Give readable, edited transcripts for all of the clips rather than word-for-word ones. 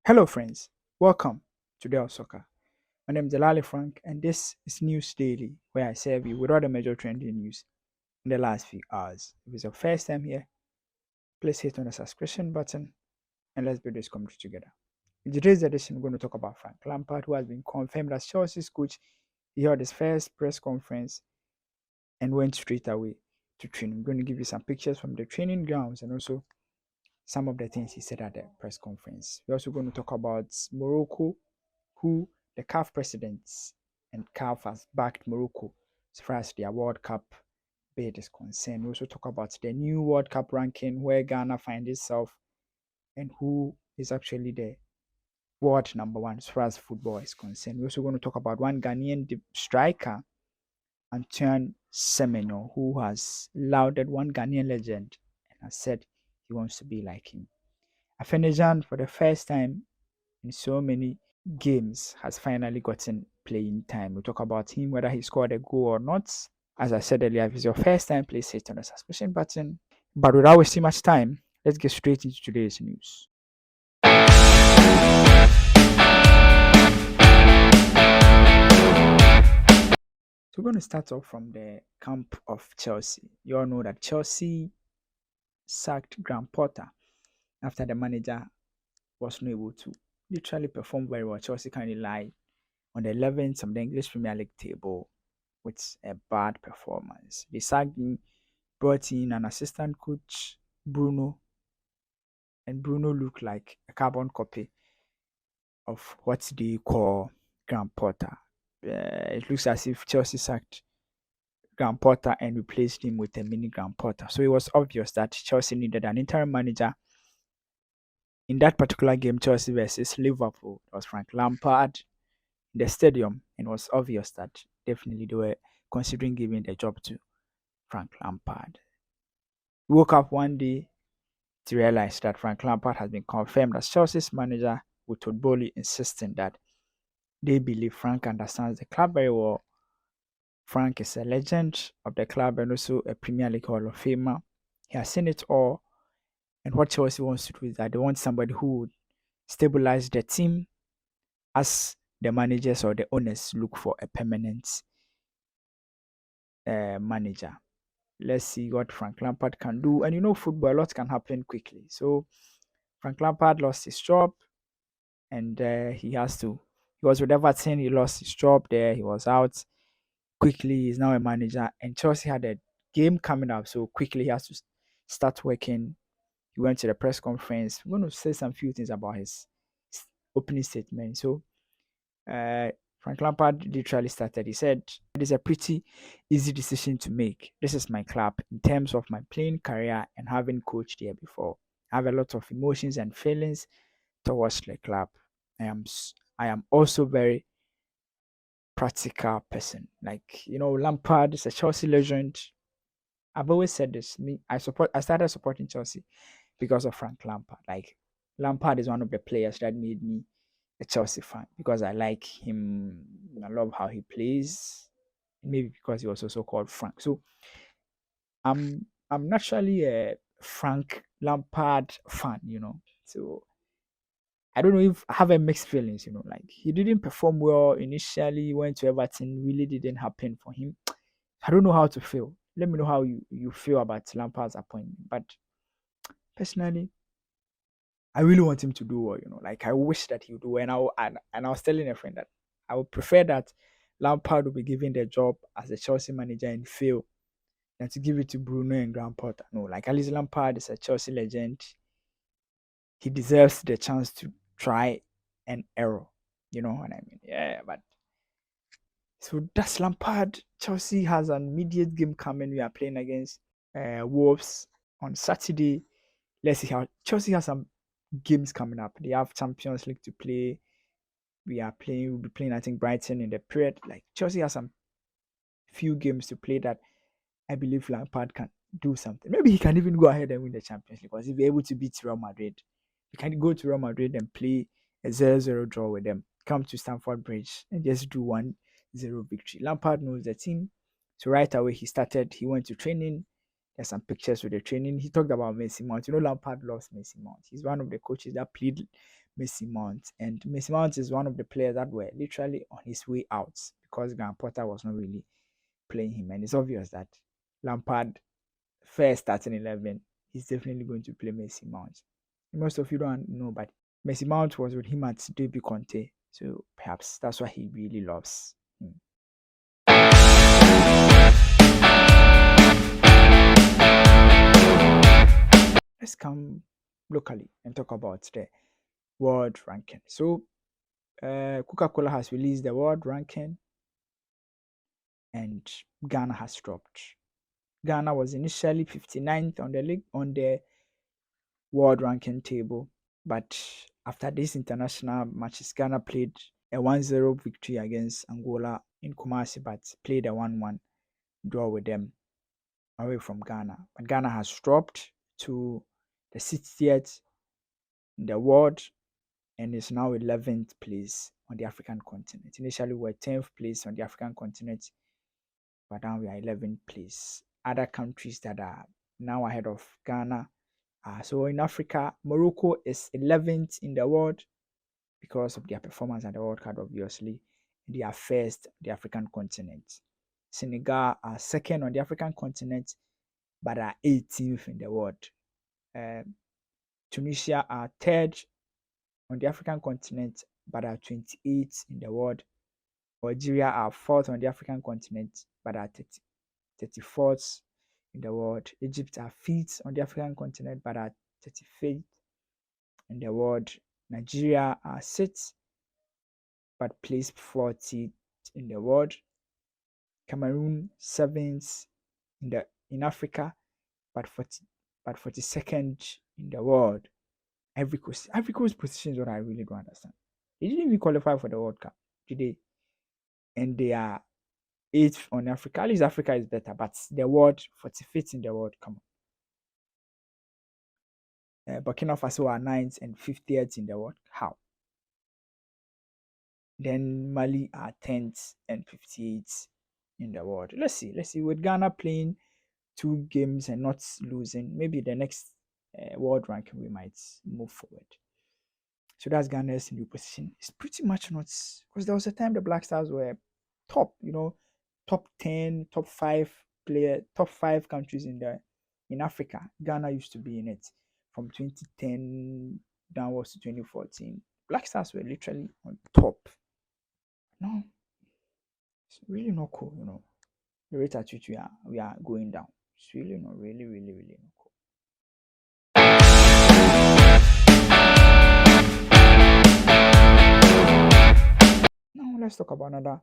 Hello, friends. Welcome to Day of Soccer. My name is Delali Frank, and this is News Daily, where I serve you with all the major trending news in the last few hours. If it's your first time here, please hit on the subscription button and let's build this community together. In today's edition, we're going to talk about Frank Lampard, who has been confirmed as Chelsea's coach. He held his first press conference and went straight away to training. I'm going to give you some pictures from the training grounds and also some of the things he said at the press conference. We're also going to talk about Morocco, who the CAF presidents and CAF has backed Morocco as far as their World Cup bid is concerned. We also talk about the new World Cup ranking, where Ghana finds itself and who is actually the world number one as far as football is concerned. We're also going to talk about one Ghanaian striker, Antoine Semenyo, who has lauded one Ghanaian legend and has said he wants to be like him. Afenejan, for the first time in so many games, has finally gotten playing time. We'll talk about him, whether he scored a goal or not. As I said earlier, if it's your first time, please hit on the subscription button. But without wasting much time, let's get straight into today's news. So we're going to start off from the camp of Chelsea. You all know that Chelsea sacked Graham Potter after the manager was not able to literally perform very well. Chelsea currently lie on the 11th of the English Premier League table with a bad performance. They sacked him, brought in an assistant coach, Bruno, and Bruno looked like a carbon copy of what they call Graham Potter. It looks as if Chelsea sacked Graham Potter and replaced him with a mini Graham Potter. So it was obvious that Chelsea needed an interim manager. In that particular game, Chelsea versus Liverpool, it was Frank Lampard in the stadium, and it was obvious that definitely they were considering giving the job to Frank Lampard. We woke up one day to realize that Frank Lampard has been confirmed as Chelsea's manager, with Todd Bowley insisting that they believe Frank understands the club very well. Frank is a legend of the club and also a Premier League Hall of Famer. He has seen it all, and what Chelsea wants to do is that they want somebody who would stabilize the team as the managers or the owners look for a permanent manager. Let's see what Frank Lampard can do. And football, a lot can happen quickly. So Frank Lampard lost his job, and he was with Everton. He lost his job there. He was out quickly. He's now a manager, and Chelsea had a game coming up, so quickly he has to start working. He went to the press conference. We're going to say some few things about his opening statement. So Frank Lampard literally started. He said, "It is a pretty easy decision to make. This is my club in terms of my playing career and having coached here before. I have a lot of emotions and feelings towards the club. I am also very practical person. Like, Lampard is a Chelsea legend. I've always said this. I started supporting Chelsea because of Frank Lampard. Like, Lampard is one of the players that made me a Chelsea fan because I like him. I love how he plays. Maybe because he was also called Frank. So I'm naturally a Frank Lampard fan. So I don't know if I have a mixed feelings. Like he didn't perform well initially. Went to Everton, really didn't happen for him. I don't know how to feel. Let me know how you feel about Lampard's appointment. But personally, I really want him to do well. Like I wish that he would do well. And I was telling a friend that I would prefer that Lampard would be given the job as a Chelsea manager and fail than to give it to Bruno and Graham Potter. No, like at least Lampard is a Chelsea legend. He deserves the chance to try and error. You know what I mean? Yeah, but so that's Lampard. Chelsea has an immediate game coming. We are playing against Wolves on Saturday. Let's see how Chelsea has some games coming up. They have Champions League to play. We'll be playing, I think, Brighton in the period. Like Chelsea has some few games to play that I believe Lampard can do something. Maybe he can even go ahead and win the Champions League because he'll be able to beat Real Madrid. You can go to Real Madrid and play a 0-0 draw with them. Come to Stamford Bridge and just do 1-0 victory. Lampard knows the team. So right away he went to training. There's some pictures with the training. He talked about Mason Mount. Lampard loves Mason Mount. He's one of the coaches that played Messi Mount. And Messi Mount is one of the players that were literally on his way out because Graham Potter was not really playing him. And it's obvious that Lampard, first starting 11, he's definitely going to play Messi Mount. Most of you don't know, but Messi Mount was with him at Derby Conte. So perhaps that's why he really loves him. Let's come locally and talk about the world ranking. So Coca-Cola has released the world ranking and Ghana has dropped. Ghana was initially 59th on the league on the world ranking table, but after these international matches, Ghana played a 1-0 victory against Angola in Kumasi, but played a 1-1 draw with them away from Ghana. But Ghana has dropped to the 60th in the world and is now 11th place on the African continent. Initially, we were 10th place on the African continent, but now we are 11th place. Other countries that are now ahead of Ghana so in Africa, Morocco is 11th in the world because of their performance at the World Cup, obviously. They are first on the African continent. Senegal are second on the African continent, but are 18th in the world. Tunisia are third on the African continent, but are 28th in the world. Algeria are fourth on the African continent, but are 34th in the world. Egypt are fifth on the African continent, but are 35th in the world. Nigeria are sixth, but placed 40th in the world. Cameroon seventh in Africa, but 42nd in the world. Ivory Coast position is what I really don't understand. They didn't even qualify for the World Cup, did they? And they are eighth on Africa. At least Africa is better, but the world 45th in the world. Come on. Burkina Faso are ninth and 50th in the world. How? Then Mali are 10th and 58th in the world. Let's see. With Ghana playing 2 games and not losing, maybe the next world ranking we might move forward. So that's Ghana's new position. It's pretty much not because there was a time the Black Stars were top, top 10, top five countries in Africa. Ghana used to be in it from 2010 downwards to 2014. Black Stars were literally on top. No, it's really not cool. The rate at which we are going down. It's really not really, really, really not cool. Now let's talk about another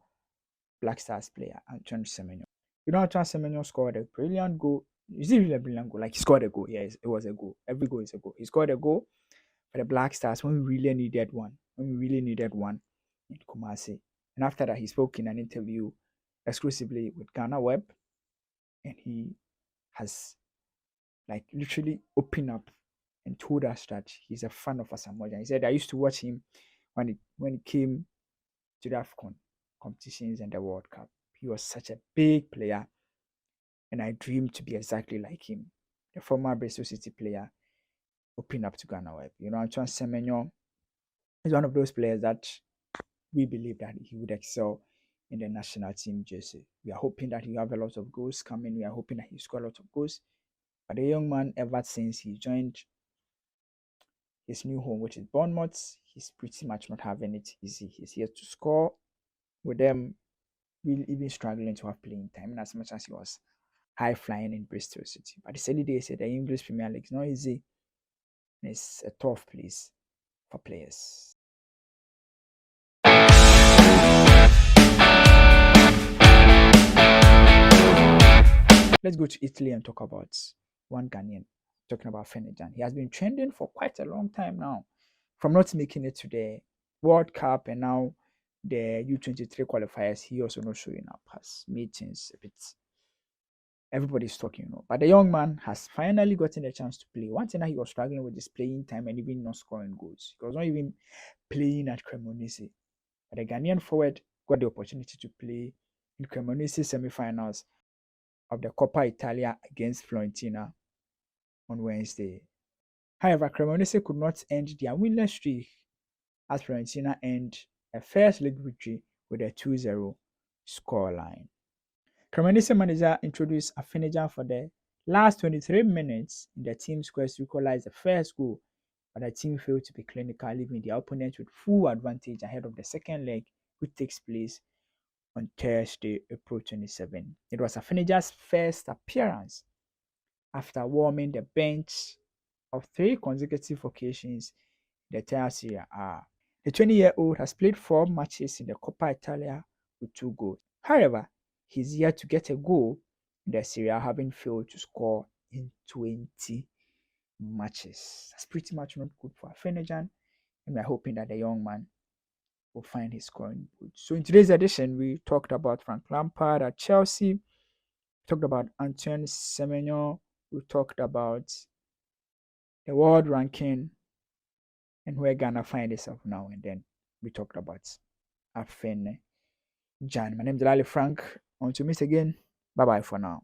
Black Stars player, Antoine Semenyo. Antoine Semenyo scored a brilliant goal. Is it really a brilliant goal? Like he scored a goal. Yes, it was a goal. Every goal is a goal. He scored a goal for the Black Stars when we really needed one. In Kumasi. And after that, he spoke in an interview exclusively with Ghana Web, and he has like literally opened up and told us that he's a fan of Asamoah. He said, I used to watch him when it came to the AFCON competitions and the World Cup. He was such a big player, and I dreamed to be exactly like him. The former Bristol City player opened up to Ghana Web. Antoine Semenyo is one of those players that we believe that he would excel in the national team jersey. We are hoping that he have a lot of goals coming. We are hoping that he score a lot of goals. But the young man, ever since he joined his new home, which is Bournemouth, he's pretty much not having it easy. He's here to score with them, really even struggling to have playing time, and as much as he was high flying in Bristol City. But the early days said the English Premier League is not easy. And it's a tough place for players. Let's go to Italy and talk about one Ghanaian, talking about Fenejan. He has been trending for quite a long time now, from not making it to the World Cup and now the U23 qualifiers. He also not showing up, has made things a bit. Everybody's talking, but the young man has finally gotten a chance to play. One thing that he was struggling with is playing time and even not scoring goals. He was not even playing at Cremonese. But the Ghanaian forward got the opportunity to play in Cremonese semi-finals of the Coppa Italia against Fiorentina on Wednesday. However, Cremonese could not end their winless streak as Fiorentina earned a first league victory with a 2-0 scoreline. Cremonese manager introduced Afenijan for the last 23 minutes in the team's quest to equalize the first goal, but the team failed to be clinical, leaving the opponent with full advantage ahead of the second leg, which takes place on Thursday, April 27. It was Afenijan's first appearance after warming the bench of 3 consecutive occasions in the entire Serie A. The 20-year-old has played 4 matches in the Coppa Italia with 2 goals. However, he's yet to get a goal in the Serie A, having failed to score in 20 matches. That's pretty much not good for Afenijan, and we're hoping that the young man will find his scoring boots. So in today's edition, we talked about Frank Lampard at Chelsea, we talked about Antoine Semenyo, we talked about the world ranking and where Ghana find itself now, and then we talked about Afenijan. My name is Lali Frank. Until we meet again, bye bye for now.